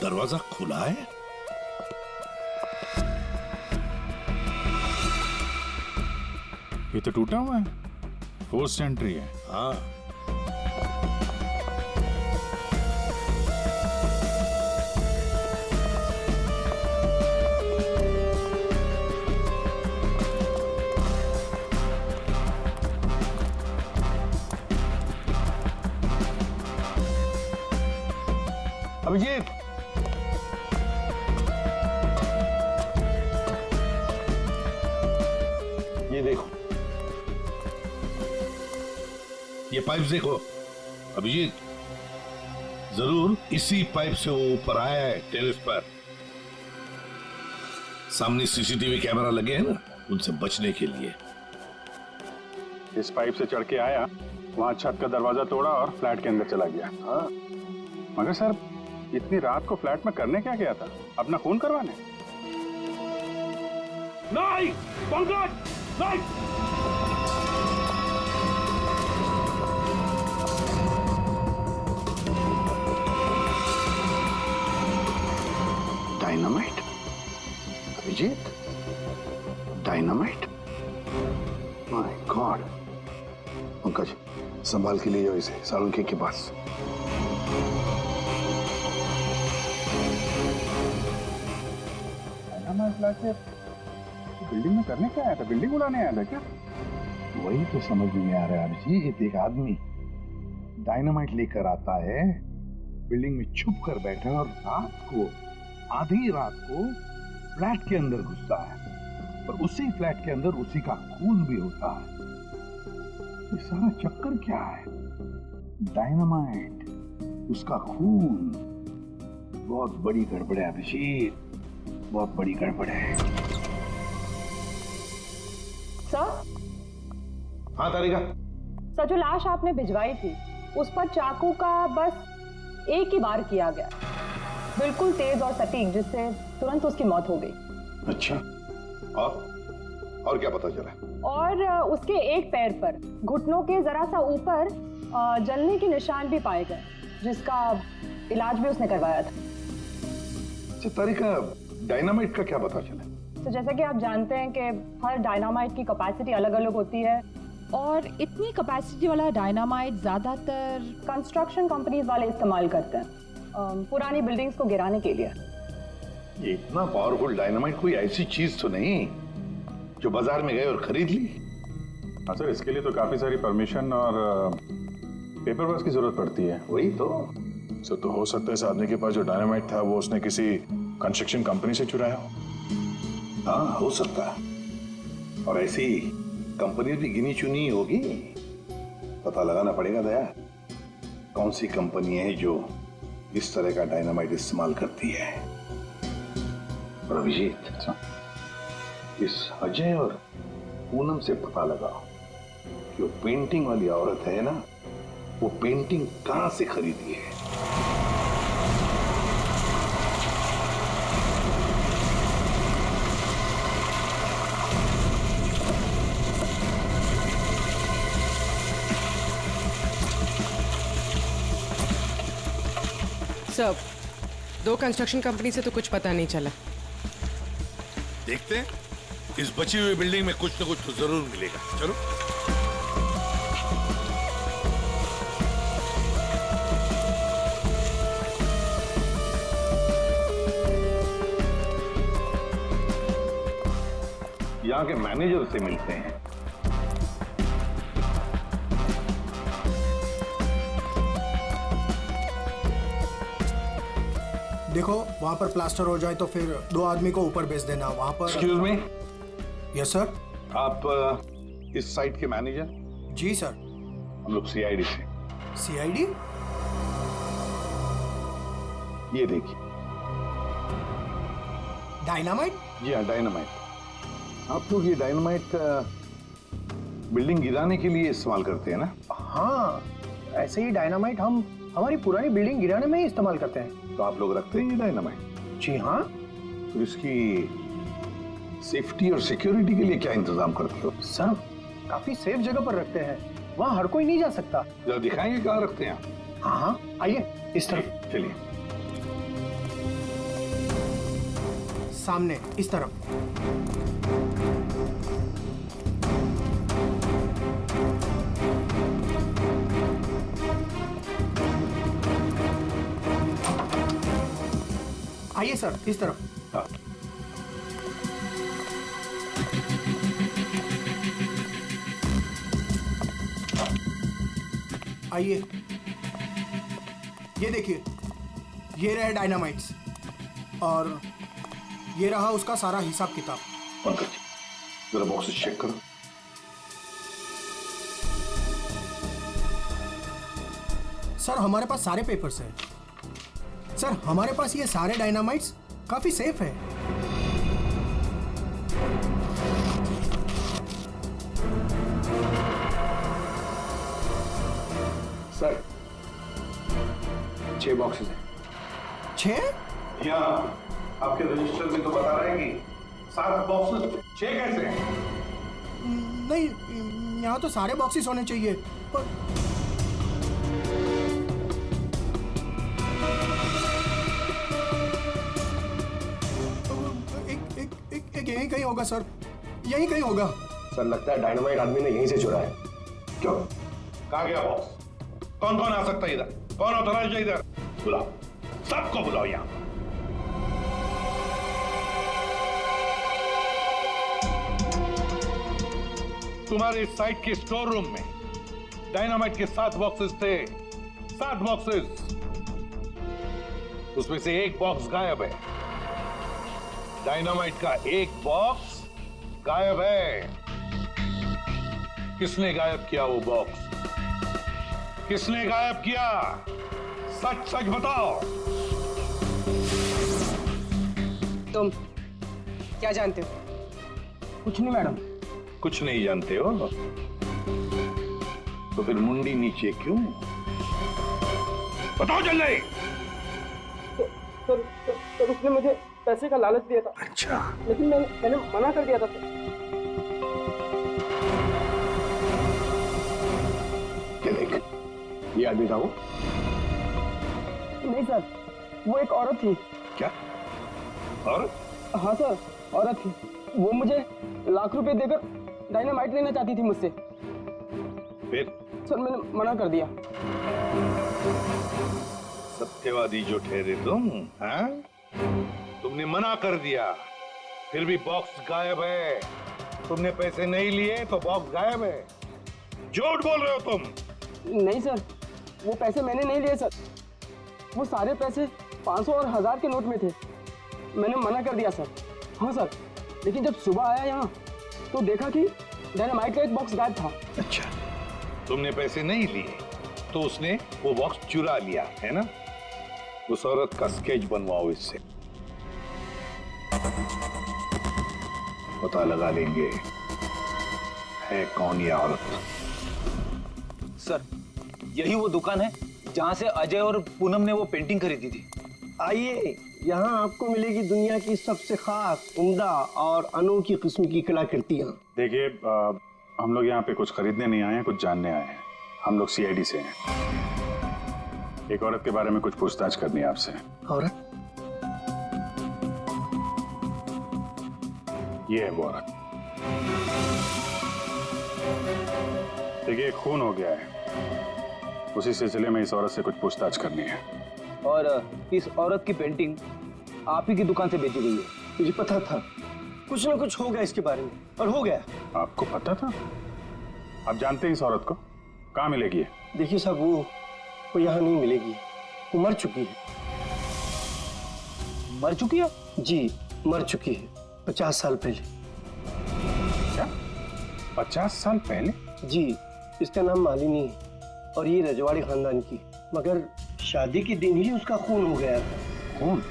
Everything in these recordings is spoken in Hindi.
दरवाजा खुला है। ये तो टूटा हुआ है, फोर्स्ड एंट्री है। हाँ, अभिजीत, ये देखो, ये पाइप देखो अभिजीत, जरूर इसी पाइप से वो ऊपर आया है टेरेस पर। सामने सीसीटीवी कैमरा लगे हैं ना, उनसे बचने के लिए। इस पाइप से चढ़ के आया, वहां छत का दरवाजा तोड़ा और फ्लैट के अंदर चला गया। हाँ, मगर सर, इतनी रात को फ्लैट में करने क्या गया था? अपना खून करवाने? नहीं पंकज, नहीं। Dynamite? Abhijit, dynamite? My God. Pankaj, संभाल के ले जाओ इसे सालुंखे के पास। बिल्डिंग में करने क्या आया था? बिल्डिंग उड़ाने आया था क्या? वही तो समझ में नहीं आ रहा है अभिजीत। एक आदमी डायनामाइट लेकर आता है, बिल्डिंग में छुप कर बैठा है और रात को, आधी रात को फ्लैट के अंदर घुसता है और उसी फ्लैट के अंदर उसी का खून भी होता है। ये सारा चक्कर क्या है? डायनामाइट, उसका खून। बहुत बड़ी गड़बड़ है अभिजीत, बहुत बड़ी गड़बड़ है। सर? हाँ तारिका। सर, जो लाश आपने भिजवाई थी उस पर चाकू का बस एक ही बार किया गया, बिल्कुल तेज और सटीक, जिससे तुरंत उसकी मौत हो गई। अच्छा, और क्या पता चला? और उसके एक पैर पर घुटनों के जरा सा ऊपर जलने के निशान भी पाए गए, जिसका इलाज भी उसने करवाया था। अच्छा तारिका, डायनामाइट का क्या पता चला? तो जैसा कि आप जानते हैं कि हर डायनामाइट की कैपेसिटी अलग अलग होती है, और इतनी कैपेसिटी वाला डायनामाइट ज्यादातर कंस्ट्रक्शन कंपनीज वाले इस्तेमाल करते हैं पुरानी बिल्डिंग्स को गिराने के लिए। ये इतना पावरफुल डायनामाइट कोई ऐसी चीज तो नहीं जो बाजार में गए और खरीद ली? हाँ सर, इसके लिए तो काफी सारी परमिशन और पेपर वर्क की जरूरत पड़ती है। वही तो। सर, तो हो सकता है इस आदमी के पास जो डायनामाइट था वो उसने किसी कंस्ट्रक्शन कंपनी से चुराया हो। हाँ, हो सकता है। और ऐसी कंपनी भी गिनी चुनी होगी, पता लगाना पड़ेगा दया, कौन सी कंपनी है जो इस तरह का डायनामाइट इस्तेमाल करती है। और अभिजीत, इस अजय और पूनम से पता लगाओ कि वो पेंटिंग वाली औरत है ना, वो पेंटिंग कहां से खरीदी है। सर, दो कंस्ट्रक्शन कंपनी से तो कुछ पता नहीं चला। देखते हैं, इस बची हुई बिल्डिंग में कुछ न कुछ तो जरूर मिलेगा। चलो। यहाँ के मैनेजर से मिलते हैं। देखो, वहाँ पर प्लास्टर हो जाए तो फिर 2 आदमी को ऊपर भेज देना। वहाँ पर। Excuse me. Yes sir. आप इस साइट के मैनेजर? जी सर। हम लोग सीआईडी से। सीआईडी? ये देखिए। डायनामाइट? जी हाँ, डायनामाइट। आप लोग ये डायनामाइट बिल्डिंग गिराने के लिए इस्तेमाल करते हैं ना? हाँ, ऐसे ही डायनामाइट हम हमारी पुरानी बिल्डिंग गिराने में ही इस्तेमाल करते हैं। तो आप लोग रखते हैं ये डायनामाइट? जी हाँ। तो इसकी सेफ्टी और सिक्योरिटी के लिए क्या इंतजाम करते हो? सर, काफी सेफ जगह पर रखते हैं, वहाँ हर कोई नहीं जा सकता। जरा दिखाएंगे कहाँ रखते हैं आप? हाँ हाँ, आइए इस तरफ। चलिए। सामने इस तरफ। आइए सर, इस तरफ। हाँ। आइए, ये देखिए, ये रहे डायनामाइट्स और ये रहा उसका सारा हिसाब किताब। पंकज जी, जरा बॉक्सेस चेक करो। सर हमारे पास सारे पेपर्स हैं। सर हमारे पास ये सारे डायनामाइट्स काफी सेफ है। सर 6 बॉक्सेस हैं। 6? यहाँ आपके रजिस्टर में तो बता रहे हैं कि 7 बॉक्सेस। 6 कैसे हैं? नहीं, यहाँ तो सारे बॉक्सेस होने चाहिए, पर एक यहीं कहीं होगा सर, यहीं कहीं होगा। सर लगता है डायनामाइट आदमी ने यहीं से चुराया। क्यों? कहाँ गया बॉक्स? कौन कौन आ सकता है इधर? कौन ऑथराइज है इधर? बुलाओ, सबको बुलाओ यहाँ। तुम्हारे साइट के स्टोर रूम में डायनामाइट के 7 बॉक्सेस थे। 7 बॉक्सेस, उसमें से एक बॉक्स गायब है। डायनामाइट का एक बॉक्स गायब है। किसने गायब किया वो बॉक्स? किसने गायब किया? सच सच बताओ। तुम क्या जानते हो? कुछ नहीं मैडम। कुछ नहीं जानते हो तो फिर मुंडी नीचे क्यों? बताओ जल्दी। सर उसने मुझे पैसे का लालच दिया था। अच्छा, लेकिन मैंने मना कर दिया था सर। क्या देख, ये आदमी था वो? नहीं सर, वो एक औरत थी। क्या? और हाँ सर, औरत थी। वो मुझे लाख रुपए देकर डायनामाइट लेना चाहती थी मुझसे। फिर सर मैंने मना कर दिया। सत्यवादी जो ठहरे तुम, हाँ? तुमने मना कर दिया, फिर भी बॉक्स गायब है। तुमने पैसे नहीं लिए तो बॉक्स गायब है। झूठ बोल रहे हो तुम। नहीं सर, वो पैसे मैंने नहीं लिए सर। वो सारे पैसे 500 और 1000 के नोट में थे। मैंने मना कर दिया सर। हाँ सर, लेकिन जब सुबह आया यहाँ तो देखा कि डायनामाइट का एक बॉक्स गायब था। अच्छा, तुमने पैसे नहीं लिए तो उसने वो बॉक्स चुरा लिया है ना? उस औरत का स्केच बनवाओ इससे, पता लगा लेंगे है कौन ये औरत। सर, यही वो दुकान है जहां से अजय और पूनम ने वो पेंटिंग खरीदी थी। आइए, यहाँ आपको मिलेगी दुनिया की सबसे खास, उम्दा और अनोखी किस्म की कलाकृतियाँ। देखिए, हम लोग यहाँ पे कुछ खरीदने नहीं आए हैं, कुछ जानने आए हैं। हम लोग सीआईडी से हैं। एक औरत के बारे में कुछ पूछताछ करनी है आपसे। औरत? ये है वो औरत। देखिए, खून हो गया है, उसी सिलसिले में इस औरत से कुछ पूछताछ करनी है। और इस औरत की पेंटिंग आप ही की दुकान से बेची गई है। मुझे पता था कुछ ना कुछ होगा इसके बारे में, और हो गया। आपको पता था? आप जानते हैं इस औरत को? कहाँ मिलेगी ये? देखिए साहब, वो यहाँ नहीं मिलेगी। वो मर चुकी है। मर चुकी है? जी, मर चुकी है 50 साल पहले। क्या? 50 साल पहले? जी, इसका नाम मालिनी है और ये रजवाड़ी खानदान की। मगर शादी के दिन ही उसका खून हो गया था। खून?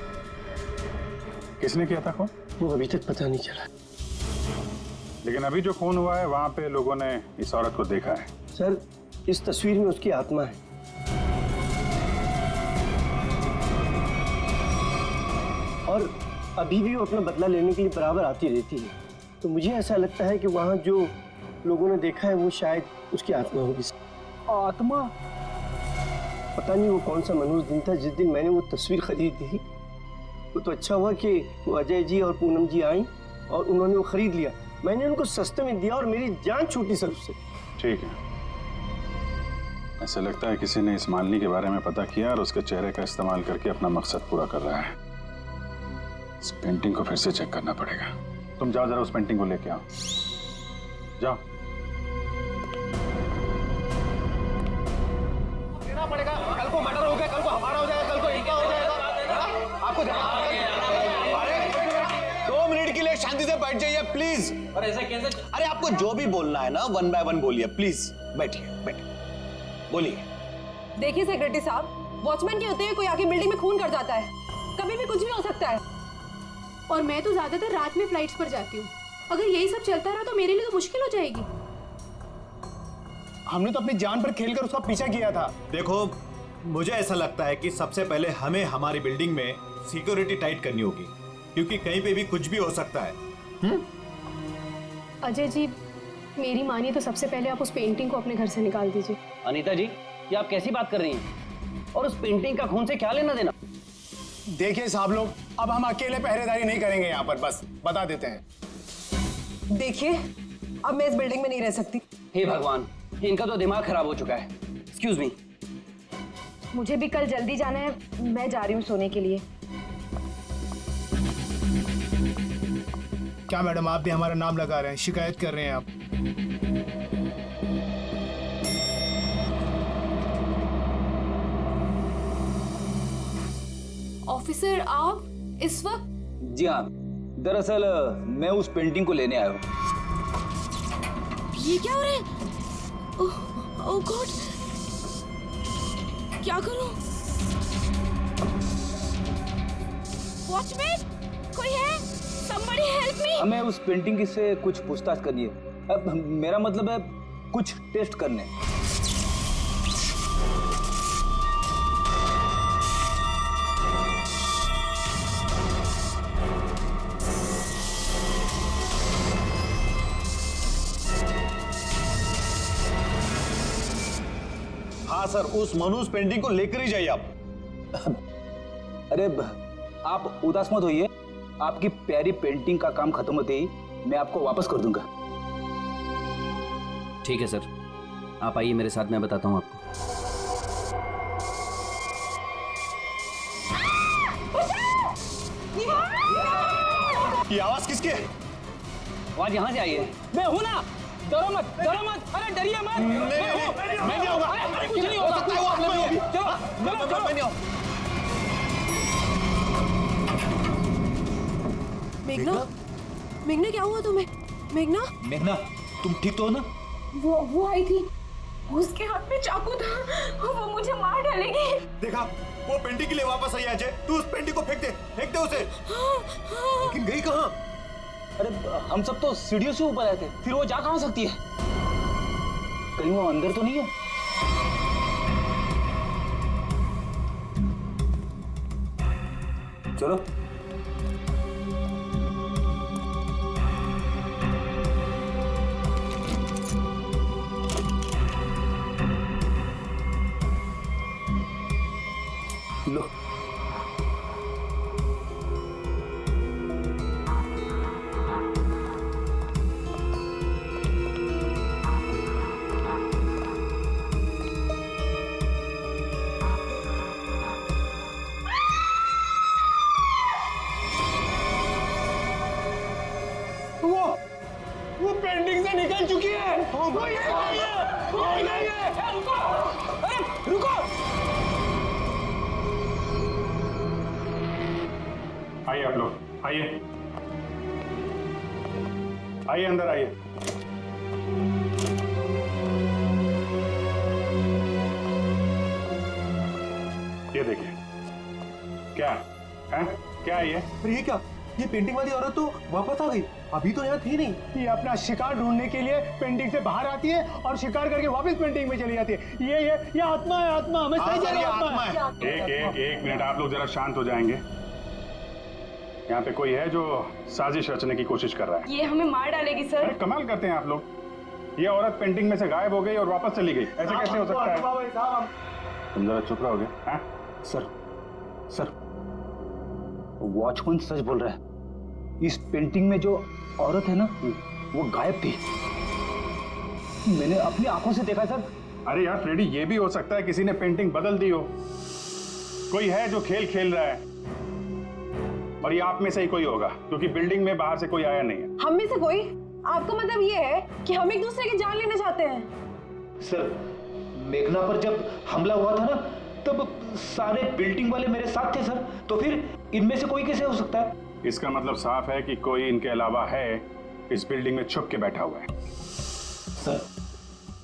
किसने किया था खून? वो अभी तक पता नहीं चला। लेकिन अभी जो खून हुआ है वहां पे लोगों ने इस औरत को देखा है। सर, इस तस्वीर में उसकी आत्मा है। और अभी भी वो अपना बदला लेने के लिए बराबर आती रहती है। तो मुझे ऐसा लगता है कि वहाँ जो लोगों ने देखा है वो शायद उसकी आत्मा होगी। आत्मा? पता नहीं वो कौन सा मनहूस दिन था जिस दिन मैंने वो तस्वीर खरीदी थी वो तो अच्छा हुआ कि वो अजय जी और पूनम जी आई और उन्होंने वो खरीद लिया। मैंने उनको सस्ते में दिया और मेरी जान छूटी सर उससे। ठीक है, ऐसा लगता है किसी ने इस मालिनी के बारे में पता किया और उसके चेहरे का इस्तेमाल करके अपना मकसद पूरा कर रहा है। इस पेंटिंग को फिर से चेक करना पड़ेगा। तुम जाओ जरा उस पेंटिंग को लेके आओ, जाओ। देना पड़ेगा, कल को मर्डर हो गया, कल को हमारा हो जाएगा, कल को इनका हो जाएगा। आपको 2 मिनट के लिए शांति से बैठ जाइए प्लीज। और ऐसा कैसे? अरे आपको जो भी बोलना है ना 1 बाय 1 बोलिए प्लीज। बैठिए बैठिए, बोलिए। देखिए सेक्रेटरी साहब, वॉचमैन के होते हुए कोई आके बिल्डिंग में खून कर जाता है, कभी भी कुछ भी हो सकता है। और मैं तो ज्यादातर रात में फ्लाइट्स पर जाती हूँ, अगर यही सब चलता रहा तो मेरे लिए तो मुश्किल हो जाएगी। हमने तो अपनी जान पर खेलकर उसका पीछा किया था। देखो, मुझे ऐसा लगता है कि सबसे पहले हमें हमारी बिल्डिंग में सिक्योरिटी टाइट करनी होगी, क्योंकि कहीं पे भी कुछ भी हो सकता है। अजय जी, मेरी मानिए तो सबसे पहले आप उस पेंटिंग को अपने घर से निकाल दीजिए। अनीता जी, ये आप कैसी बात कर रही हैं? और उस पेंटिंग का खून से क्या लेना देना? देखिए साहब लोग, अब हम अकेले पहरेदारी नहीं करेंगे यहाँ पर, बस बता देते हैं। देखिए, अब मैं इस बिल्डिंग में नहीं रह सकती। हे भगवान, इनका तो दिमाग खराब हो चुका है। Excuse me. मुझे भी कल जल्दी जाना है, मैं जा रही हूँ सोने के लिए। क्या मैडम, आप भी हमारा नाम लगा रहे हैं, शिकायत कर रहे हैं आप? ऑफिसर, आप इस वक्त? जी हाँ, दरअसल मैं उस पेंटिंग को लेने आया हूँ। ये क्या हो रहा है? ओह गॉड, क्या करूं? वॉचमैन, कोई है? Somebody help me! हमें उस पेंटिंग से कुछ पूछताछ करनी है। अब मेरा मतलब है कुछ टेस्ट करने। हाँ सर, उस मनुष्य पेंटिंग को लेकर ही जाइए आप। अरे आप उदास मत होइए, आपकी प्यारी पेंटिंग का काम खत्म होते ही मैं आपको वापस कर दूंगा। ठीक है सर, आप आइए मेरे साथ, मैं बताता हूँ आपको। ये आवाज किसकी है? आवाज यहाँ से आई है। मैं हूँ ना, डरो मत, डरो मत, अरे डरिए मत। मैं नहीं आऊंगा। कुछ नहीं होगा। चलो मैं नहीं आऊंगा। मेघना, मेघना क्या हुआ तुम्हें? मेघना, मेघना, तुम ठीक तो हो ना? वो आई थी, उसके हाथ में चाकू था, वो मुझे मार डालेगी। देखा, वो पेंटिंग के लिए वापस आई अजय। तू उस पेंटिंग को फेंक दे उसे। लेकिन गई कहाँ? अरे हम सब तो सीढ़ियों से ऊपर आए थे, फिर वो जा कहाँ सकती है? कहीं वो अंदर तो नहीं है? चलो। लो। वो पेंटिंग से निकल चुकी है। वो ये रुको, अरे रुको। आइए आप लोग, आइए आइए, अंदर आइए। ये देखिए, क्या है? क्या है ये? ये क्या? ये पेंटिंग वाली औरत तो वापस आ गई, अभी तो यहाँ थी नहीं। ये अपना शिकार ढूंढने के लिए पेंटिंग से बाहर आती है और शिकार करके वापस पेंटिंग में चली जाती है। ये आत्मा है, आत्मा। हमें सही कह रही है, आत्मा है। एक मिनट, आप लोग जरा शांत हो जाएंगे। यहाँ पे कोई है जो साजिश रचने की कोशिश कर रहा है। ये हमें मार डालेगी सर। अरे कमाल करते हैं आप लोग। ये औरत पेंटिंग में से गायब हो गई और वापस चली गई, ऐसे कैसे हो सकता है? तुम जरा चुप रहोगे? हाँ सर, वॉचमैन सच बोल रहा है। इस पेंटिंग में जो औरत है ना, वो गायब थी। मैंने अपनी आंखों से देखा सर। अरे यार फ्रेडी, ये भी हो सकता है किसी ने पेंटिंग बदल दी हो। कोई है जो खेल खेल रहा है, और ये आप में से ही कोई होगा, क्योंकि बिल्डिंग में बाहर से कोई आया नहीं है। हम में से कोई? आपका मतलब ये है कि हम एक दूसरे की जान लेना चाहते हैं? सर, मेघना पर जब हमला हुआ था ना, तब सारे बिल्डिंग वाले मेरे साथ थे सर। तो फिर इनमें से कोई कैसे हो सकता है? इसका मतलब साफ है कि कोई इनके अलावा है, इस बिल्डिंग में छुप के बैठा हुआ है। सर,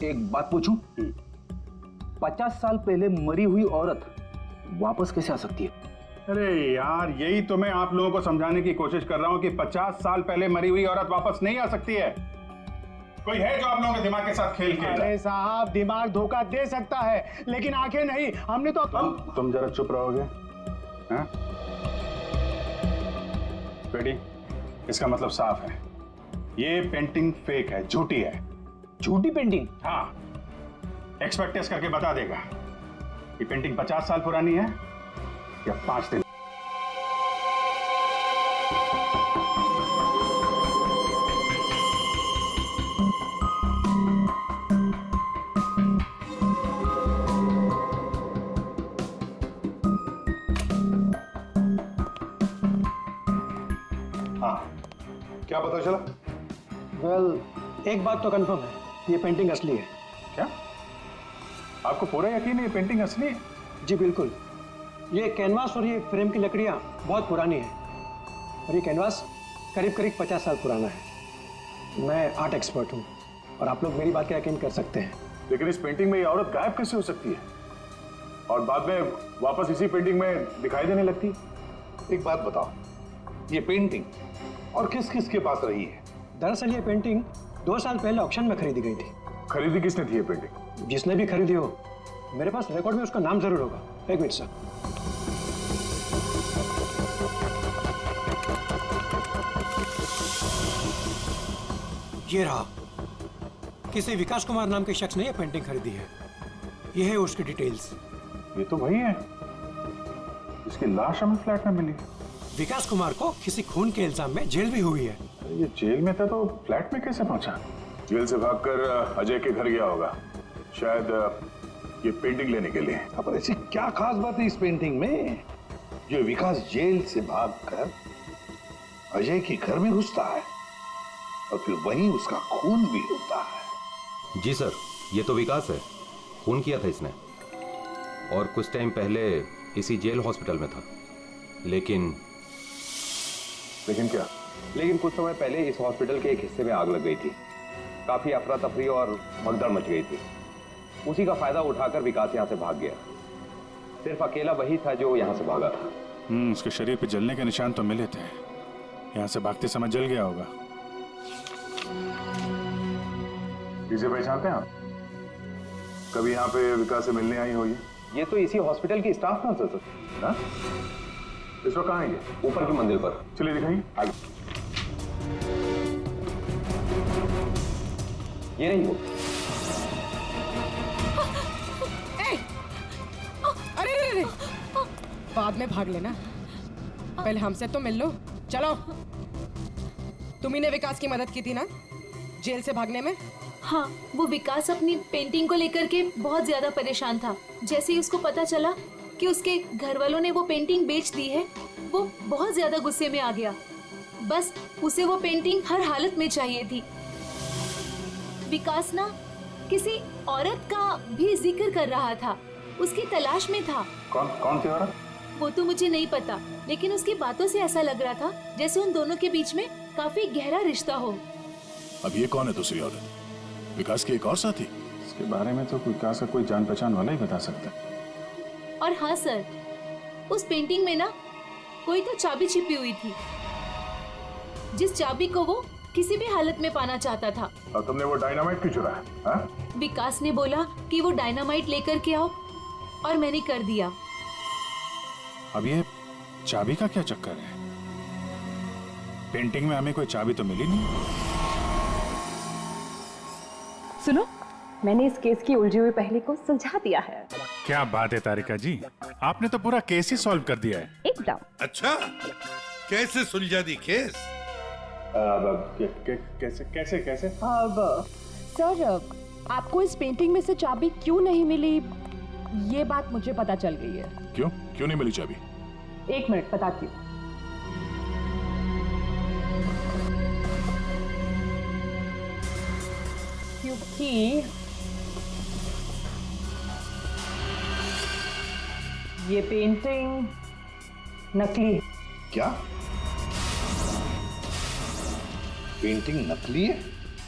एक बात पूछूं? 50 साल पहले मरी हुई औरत वापस कैसे आ सकती है? अरे यार, यही तो मैं आप लोगों को समझाने की कोशिश कर रहा हूं कि 50 साल पहले मरी हुई औरत वापस नहीं आ सकती है। कोई है जो आप लोगों के दिमाग के साथ खेल खेल रहा है? अरे साहब, दिमाग धोखा दे सकता है, लेकिन आंखें नहीं। हमने तो तुम जरा चुप रहोगे? हाँ? रेडी? इसका मतलब साफ है, ये पेंटिंग फेक है, झूठी है। झूठी पेंटिंग? हाँ, एक्सपर्ट टेस्ट करके बता देगा ये पेंटिंग 50 साल पुरानी है या 5 दिन। हाँ, क्या पता चला? वेल, एक बात तो कंफर्म है, ये पेंटिंग असली है। क्या आपको पूरा यकीन है ये पेंटिंग असली है? जी बिल्कुल। ये कैनवास और ये फ्रेम की लकड़ियाँ बहुत पुरानी है, और ये कैनवास करीब करीब 50 साल पुराना है। मैं आर्ट एक्सपर्ट हूँ, और आप लोग मेरी बात का यकीन कर सकते हैं। लेकिन इस पेंटिंग में ये औरत गायब कैसे हो सकती है, और बाद में वापस इसी पेंटिंग में दिखाई देने लगती? एक बात बताओ, ये पेंटिंग और किस किस के पास रही है? दरअसल ये पेंटिंग 2 साल पहले ऑक्शन में खरीदी गई थी। खरीदी किसने थी ये पेंटिंग? जिसने भी खरीदी हो, मेरे पास रिकॉर्ड में उसका नाम जरूर होगा। एक मिनट सर। ये रहा, किसी विकास कुमार नाम के शख्स ने यह पेंटिंग खरीदी है। ये है उसकी डिटेल्स। ये तो वही है, इसकी लाश हमें फ्लैट में मिली। विकास कुमार को किसी खून के इल्जाम में जेल भी हुई है। ये जेल में था तो फ्लैट में कैसे पहुंचा? जेल से भागकर अजय के घर गया होगा, शायद ये पेंटिंग लेने के लिए। पर ऐसी क्या खास बात है इस पेंटिंग में जो विकास जेल से भागकर अजय के घर में घुसता है और फिर वहीं उसका खून भी होता है? जी सर, ये तो विकास है, खून किया था इसने, और कुछ टाइम पहले इसी जेल हॉस्पिटल में था। लेकिन क्या? लेकिन कुछ समय पहले इस हॉस्पिटल के एक हिस्से में आग लग गई थी। काफी अफरा तफरी और भगदड़ मच गई थी। उसी का फायदा उठाकर विकास यहाँ से भाग गया। सिर्फ अकेला वही था जो यहाँ से भागा था। उसके शरीर पे जलने के निशान तो मिले थे, यहाँ से भागते समय जल गया होगा। इसे पहचानते हैं आप? कभी यहाँ पे विकास से मिलने आई हो? ये तो इसी हॉस्पिटल की स्टाफ नर्स है सर। हाँ? इस वक्त कहाँ है ये? ऊपर की मंजिल पर। चलिए दिखाइए। आगे। ये नहीं वो। अरे रे रे, बाद में भाग लेना, पहले हमसे तो मिल लो। चलो, तुम्ही ने विकास की मदद की थी ना जेल से भागने में? हाँ, वो विकास अपनी पेंटिंग को लेकर के बहुत ज्यादा परेशान था। जैसे ही उसको पता चला कि उसके घर वालों ने वो पेंटिंग बेच दी है, वो बहुत ज्यादा गुस्से में आ गया। बस उसे वो पेंटिंग हर हालत में चाहिए थी। विकास ना किसी औरत का भी जिक्र कर रहा था, उसकी तलाश में था। कौन थी औरत? वो तो मुझे नहीं पता, लेकिन उसकी बातों से ऐसा लग रहा था जैसे उन दोनों के बीच में काफी गहरा रिश्ता हो। अब ये कौन है दूसरी औरत? विकास की एक और साथी? इसके बारे में तो विकास का कोई जान पहचान वाला ही बता सकता है। और हाँ सर, उस पेंटिंग में ना कोई तो चाबी छिपी हुई थी, जिस चाबी को वो किसी भी हालत में पाना चाहता था। और तुमने वो डायनामाइट क्यों चुराया? हाँ? विकास ने बोला कि वो डायनामाइट लेकर के आओ, और मैंने कर दिया। अब ये चाबी का क्या चक्कर है? पेंटिंग में हमें कोई चाबी तो मिली नहीं। सुनो, मैंने इस केस की उलझी हुई पहेली को सुलझा दिया है। क्या बात है तारिका जी, आपने तो पूरा केस ही सॉल्व कर दिया है। एकदम। अच्छा, कैसे सुलझा दी केस? कैसे कैसे कैसे? अब सर, आपको इस पेंटिंग में से चाबी क्यों नहीं मिली, ये बात मुझे पता चल गई है। क्यों क्यों नहीं मिली चाबी? 1 मिनट बताती हूँ। क्योंकि ये पेंटिंग नकली है। क्या पेंटिंग नकली है?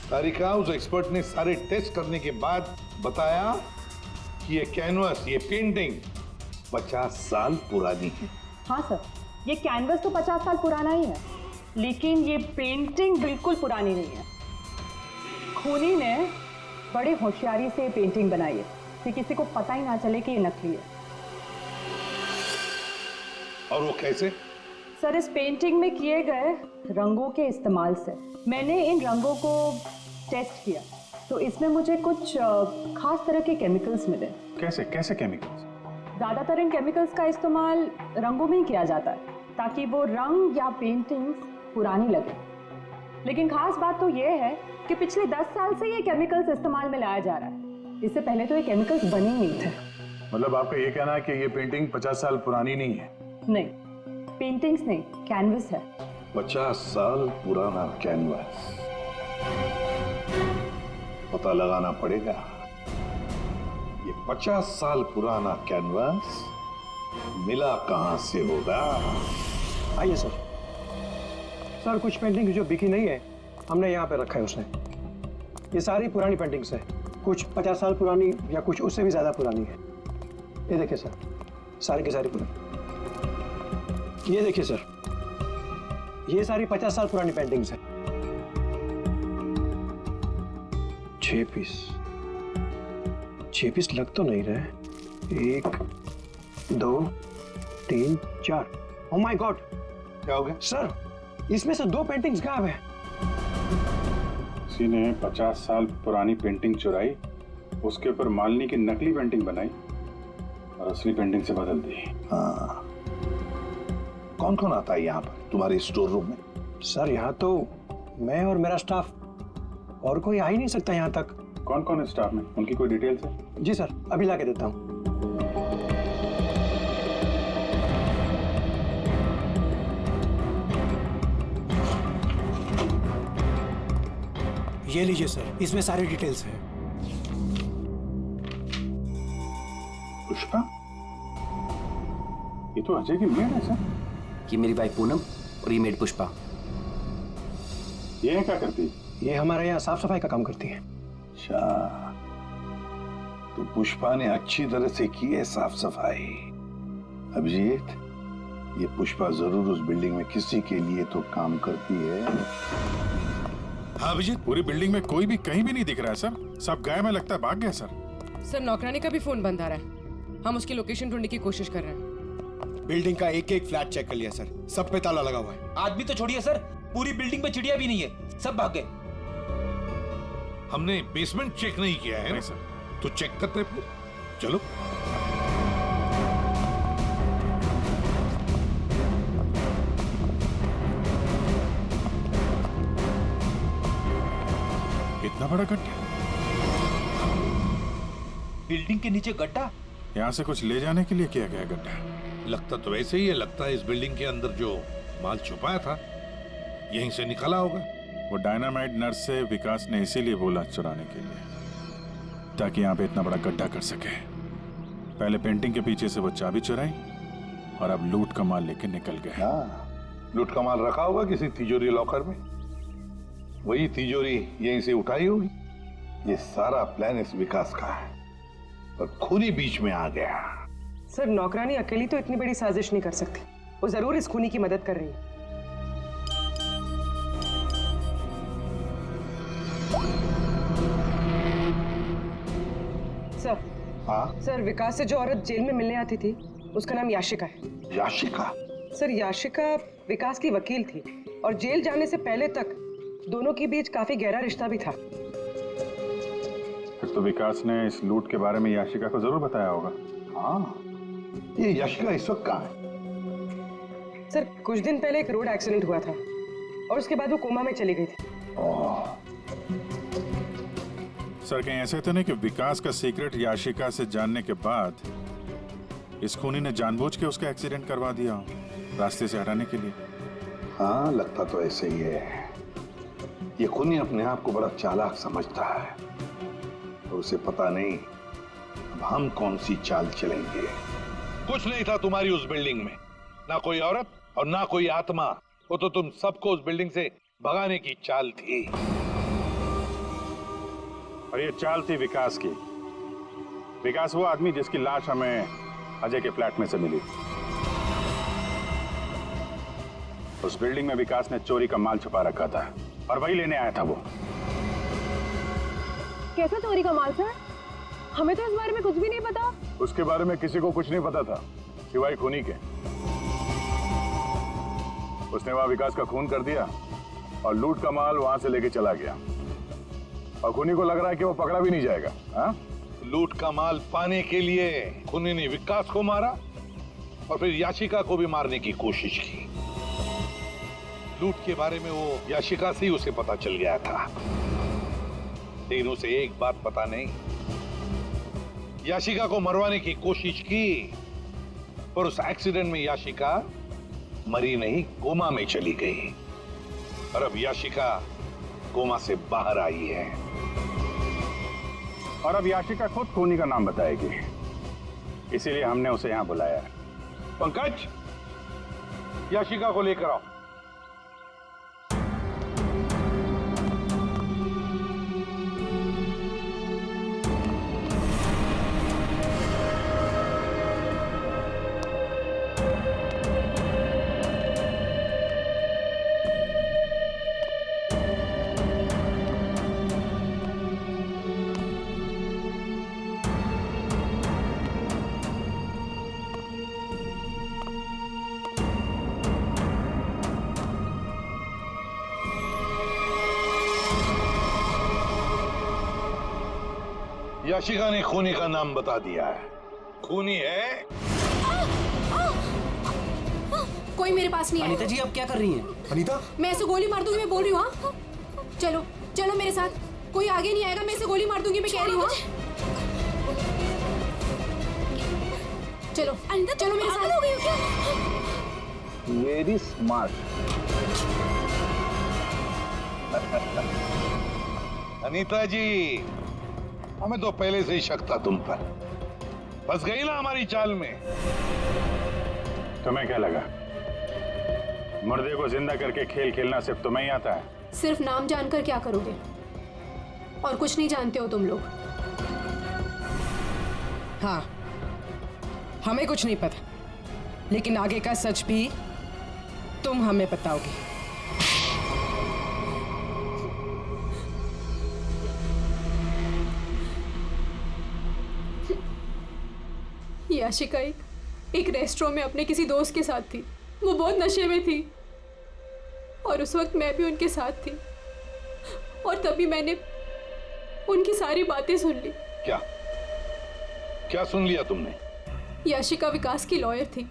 तारिका, उस एक्सपर्ट ने सारे टेस्ट करने के बाद बताया कि ये कैनवस, ये पेंटिंग 50 साल पुरानी है। हाँ सर, ये कैनवस तो 50 साल पुराना ही है, लेकिन ये पेंटिंग बिल्कुल पुरानी नहीं है। खूनी ने बड़े होशियारी से पेंटिंग बनाई है कि किसी को पता ही ना चले कि ये नकली है। और वो कैसे? सर, इस पेंटिंग में किए गए रंगों के इस्तेमाल से मैंने इन रंगों को टेस्ट किया, तो इसमें मुझे कुछ खास तरह के केमिकल्स मिले। कैसे कैसे केमिकल्स? ज़्यादातर इन केमिकल्स का इस्तेमाल रंगों में ही किया जाता है ताकि वो रंग या पेंटिंग्स पुरानी लगे। लेकिन खास बात तो ये है कि पिछले 10 साल से ये केमिकल्स इस्तेमाल में लाया जा रहा है। इससे पहले तो ये केमिकल्स बने ही नहीं थे। मतलब आपका ये कहना है कि ये पेंटिंग 50 साल पुरानी नहीं है? नहीं, पेंटिंग्स नहीं, कैनवस है। 50 साल पुराना कैनवस। पता लगाना पड़ेगा ये 50 साल पुराना कैनवस मिला कहां से होगा। आइए सर। सर, कुछ पेंटिंग जो बिकी नहीं है हमने यहाँ पे रखा है उसने। ये सारी पुरानी पेंटिंग्स है, कुछ 50 साल पुरानी या कुछ उससे भी ज्यादा पुरानी है। ये देखिए सर, सारी की सारी पुरानी। ये देखिए सर, ये सारी 50 साल पुरानी पेंटिंग्स है। 6 पीस लग तो नहीं रहे। 1 2 3 4। ओह माय गॉड, क्या हो गया सर? इसमें से 2 पेंटिंग्स गायब है। किसी ने 50 साल पुरानी पेंटिंग चुराई, उसके ऊपर मालिनी की नकली पेंटिंग बनाई और असली पेंटिंग से बदल दी। हाँ, कौन कौन आता है यहाँ पर तुम्हारे स्टोर रूम में? सर, यहाँ तो मैं और मेरा स्टाफ, और कोई आ ही नहीं सकता यहाँ तक। कौन कौन है स्टाफ में, उनकी कोई डिटेल्स है? जी सर, अभी ला के देता हूँ। ये लीजिए सर, इसमें सारी डिटेल्स है। पुष्पा, ये तो अजय की मेड है सर। ये मेरी वाइफ पूनम और ये मेड पुष्पा। ये क्या करती है? ये हमारे यहाँ साफ सफाई का काम करती है। अच्छा, तो पुष्पा ने अच्छी तरह से की है साफ सफाई। अभिजीत, ये पुष्पा जरूर उस बिल्डिंग में किसी के लिए तो काम करती है। हाँ अभिजीत, पूरी बिल्डिंग में कोई भी कहीं भी नहीं दिख रहा है सर। सब गायब है, लगता है भाग गया सर। सर, नौकरानी का भी फोन बंद आ रहा है। हम उसकी लोकेशन ढूंढने की कोशिश कर रहे हैं। बिल्डिंग का एक एक फ्लैट चेक कर लिया सर, सब पे ताला लगा हुआ है। आदमी तो छोड़िए सर, पूरी बिल्डिंग में चिड़िया भी नहीं है, सब भाग गए। हमने बेसमेंट चेक नहीं किया है ना सर, तो चेक करते फिर। चलो। इतना बड़ा गड्ढा? बिल्डिंग के नीचे गड्ढा? यहाँ से कुछ ले जाने के लिए किया गया गड्ढा। लगता तो वैसे ही है, लगता है इस बिल्डिंग के अंदर जो माल छुपाया था यहीं से निकला होगा। वो डायनामाइट नर्स से विकास ने इसीलिए बोला चुराने के लिए, ताकि यहाँ पे इतना बड़ा गड्ढा कर सके। पहले पेंटिंग के पीछे से वो चाबी चुराई और अब लूट का माल लेके निकल गए। हाँ, लूट का माल रखा होगा किसी तिजोरी लॉकर में, वही तिजोरी यहीं से उठाई होगी। ये सारा प्लान इस विकास का है, पर खूनी बीच में आ गया। सर, नौकरानी अकेली तो इतनी बड़ी साजिश नहीं कर सकती। वो जरूर इस खूनी की मदद कर रही है। सर। हाँ सर, विकास से जो औरत जेल में मिलने आती थी उसका नाम याशिका है। याशिका? सर, याशिका विकास की वकील थी और जेल जाने से पहले तक दोनों के बीच काफी गहरा रिश्ता भी था। फिर तो विकास ने इस लूट के बारे में याशिका को जरूर बताया होगा। हाँ, ये यशिका इस वक्त कहाँ है? सर कुछ दिन पहले एक रोड एक्सीडेंट हुआ था और उसके बाद वो कोमा में चली गई थी। सर कहीं ऐसे तो नहीं कि विकास का सीक्रेट याशिका से जानने के बाद इस खूनी ने जानबूझ के उसका एक्सीडेंट करवा दिया हो, रास्ते से हटाने के लिए? हाँ, लगता तो ऐसे ही है। ये खूनी अपने आप को बड़ा चालाक समझता है और उसे पता नहीं अब हम कौन सी चाल चलेंगे। कुछ नहीं था तुम्हारी उस बिल्डिंग में, ना कोई औरत और ना कोई आत्मा। वो तो तुम सबको उस बिल्डिंग से भगाने की चाल थी। और ये चाल थी विकास की। विकास वो आदमी जिसकी लाश हमें अजय के फ्लैट में से मिली। उस बिल्डिंग में विकास ने चोरी का माल छुपा रखा था और वही लेने आया था वो। कैसा चोरी का माल सर? हमें तो इस बारे में कुछ भी नहीं पता। उसके बारे में किसी को कुछ नहीं पता था सिवाय खूनी के। उसने वहां विकास का खून कर दिया और लूट का माल वहां से लेके चला गया। और खूनी को लग रहा है कि वो पकड़ा भी नहीं जाएगा। हाँ? लूट का माल पाने के लिए खूनी ने विकास को मारा और फिर याशिका को भी मारने की कोशिश की। लूट के बारे में वो याशिका से ही उसे पता चल गया था, लेकिन उसे एक बात पता नहीं, याशिका को मरवाने की कोशिश की पर उस एक्सीडेंट में याशिका मरी नहीं, कोमा में चली गई। और अब याशिका कोमा से बाहर आई है। और अब याशिका खुद खूनी का नाम बताएगी, इसीलिए हमने उसे यहां बुलाया है। पंकज, याशिका को लेकर आओ। याशिका ने खूनी का नाम बता दिया है। खूनी है। कोई मेरे पास नहीं है। अनीता जी, आप क्या कर रही हैं? अनीता, मैं ऐसे गोली मार दूंगी, मैं बोल रही हूँ। हाँ? चलो चलो मेरे साथ, कोई आगे नहीं आएगा, मैं ऐसे गोली मार दूंगी, मैं कह रही हूँ। चलो अनीता, चलो मेरे साथ। हो गई हो क्या? Very smart. अनीता जी, हमें तो पहले से ही शक था तुम पर। फंस गई ना हमारी चाल में। तुम्हें क्या लगा मुर्दे को जिंदा करके खेल खेलना सिर्फ तुम्हें ही आता है? सिर्फ नाम जानकर क्या करोगे? और कुछ नहीं जानते हो तुम लोग। हाँ, हमें कुछ नहीं पता, लेकिन आगे का सच भी तुम हमें बताओगे। याशिका एक रेस्टोरेंट में अपने किसी दोस्त के साथ थी। वो बहुत नशे में थी और उस वक्त मैं भी उनके साथ थी और तभी मैंने उनकी सारी बातें सुन ली। क्या क्या सुन लिया तुमने? याशिका विकास की लॉयर थी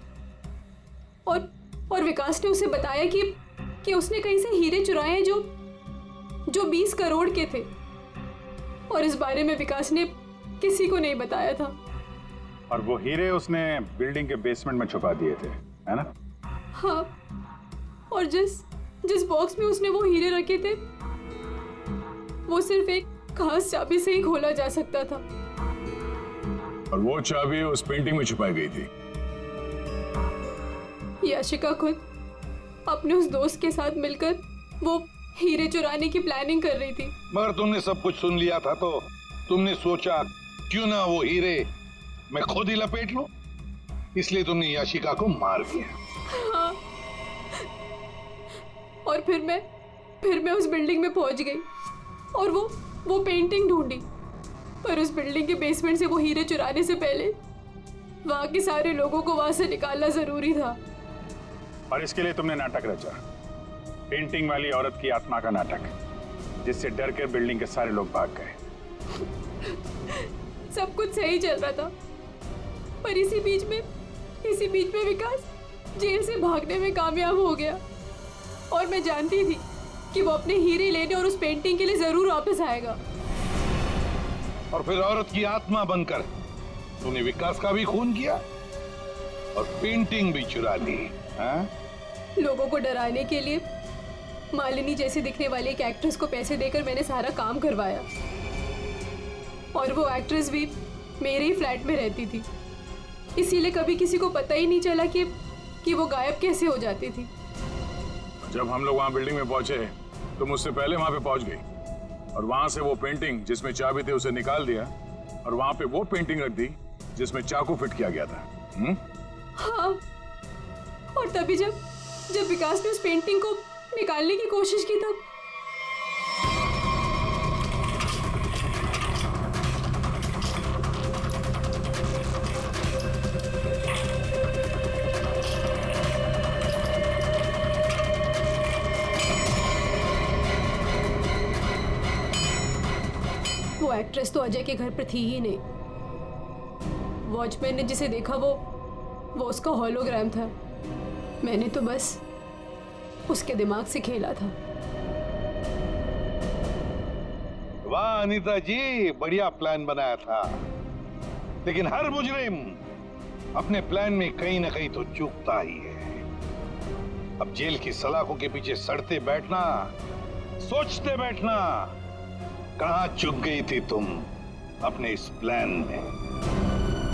और विकास ने उसे बताया कि उसने कहीं से हीरे चुराए हैं जो 20 करोड़ के थे और इस बारे में विकास ने किसी को नहीं बताया था। और वो हीरे उसने बिल्डिंग के बेसमेंट में छुपा दिए थे, है ना? हाँ, और जिस बॉक्स में उसने वो हीरे रखे थे वो सिर्फ एक खास चाबी से ही खोला जा सकता था। और वो चाबी उस पेंटिंग में छुपाई गई थी। याशिका खुद अपने उस दोस्त के साथ मिलकर वो हीरे चुराने की प्लानिंग कर रही थी। मगर तुमने सब कुछ सुन लिया था तो तुमने सोचा क्यों ना वो हीरे मैं खुद ही लपेट लूं, इसलिए तुमने याशिका को मार दिया। हाँ, और फिर मैं उस बिल्डिंग में पहुंच गई और वो पेंटिंग ढूंढी, पर उस बिल्डिंग के बेसमेंट से वो हीरे चुराने से पहले वहां के सारे लोगों को वहां से निकालना जरूरी था। और इसके लिए तुमने नाटक रचा, पेंटिंग वाली औरत की आत्मा का नाटक, जिससे डर के बिल्डिंग के सारे लोग भाग गए। सब कुछ सही चल रहा था, पर इसी बीच में विकास जेल से भागने में कामयाब हो गया। और मैं जानती थी कि वो अपने हीरे लेने और उस पेंटिंग के लिए जरूर वापस आएगा। और फिर औरत की आत्मा बनकर तूने विकास का भी खून किया और पेंटिंग भी चुरा ली। हाँ? लोगों को डराने के लिए मालिनी जैसे दिखने वाली एक एक्ट्रेस को पैसे देकर मैंने सारा काम करवाया। और वो एक्ट्रेस भी मेरे ही फ्लैट में रहती थी, इसीलिए कभी किसी को पता ही नहीं चला कि वो गायब कैसे हो जाती थी। जब हम लोग वहां बिल्डिंग में पहुंचे तो मुझसे पहले वहां पे पहुंच गई और वहां से वो पेंटिंग जिसमें चाबी थी उसे निकाल दिया और वहां पे वो पेंटिंग रख दी जिसमें चाकू फिट किया गया था। हाँ, और तभी जब विकास ने उस पेंटिंग को निकालने की कोशिश की तब वो एक्ट्रेस तो अजय के घर पर थी ही नहीं। वॉचमैन ने जिसे देखा वो उसका होलोग्राम था। मैंने तो बस उसके दिमाग से खेला था। वाह अनीता जी, बढ़िया प्लान बनाया था, लेकिन हर मुजरिम अपने प्लान में कहीं ना कहीं तो चूकता ही है। अब जेल की सलाखों के पीछे सड़ते बैठना, सोचते बैठना, कहां चूक गई थी तुम अपने इस प्लान में?